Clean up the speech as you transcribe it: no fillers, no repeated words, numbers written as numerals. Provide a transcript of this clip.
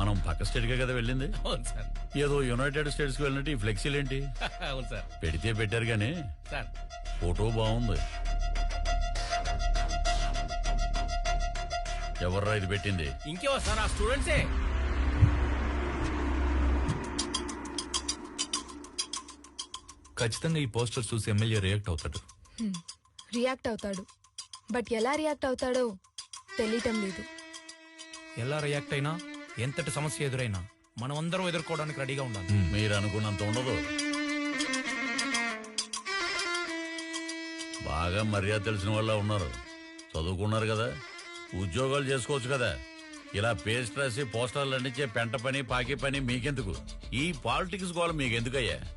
మనం పక్క స్టేట్ కే కదా వెళ్ళింది. అవును సార్. ఏదో యునైటెడ్ స్టేట్స్ కి వెళ్ళినట్టు ఈ ఫ్లెక్సీలేంటి? అవును సార్. పెడితే పెట్టారు గానీ సార్ ఫోటో బాగుంది. ఎవర్రా ఇది పెట్టింది? ఇంకేవో సార్, ఆ స్టూడెంట్సే. ఖచ్చితంగా ఈ పోస్టర్ చూసి ఎమ్మెల్యే రియాక్ట్ అవుతాడు. రియాక్ట్ అవుతాడు, బట్ ఎలా రియాక్ట్ అవుతాడో తెలియటం లేదు. ఎలా రియాక్ట్ అయినా, ఎంతటి సమస్య ఎదురైనా మనం అందరం ఎదుర్కోవడానికి రెడీగా ఉండాలి. మీరు అనుకున్నంత ఉండదు. బాగా మర్యాద తెలిసిన వాళ్ళ ఉన్నారు, చదువుకున్నారు కదా, ఉద్యోగాలు చేసుకోవచ్చు కదా. ఇలా పేస్ట్ రాసి పోస్టర్లు అంటించే పెంట పని పాకి పని మీకెందుకు? ఈ పాలిటిక్స్ గోల మీకెందుకయ్యా?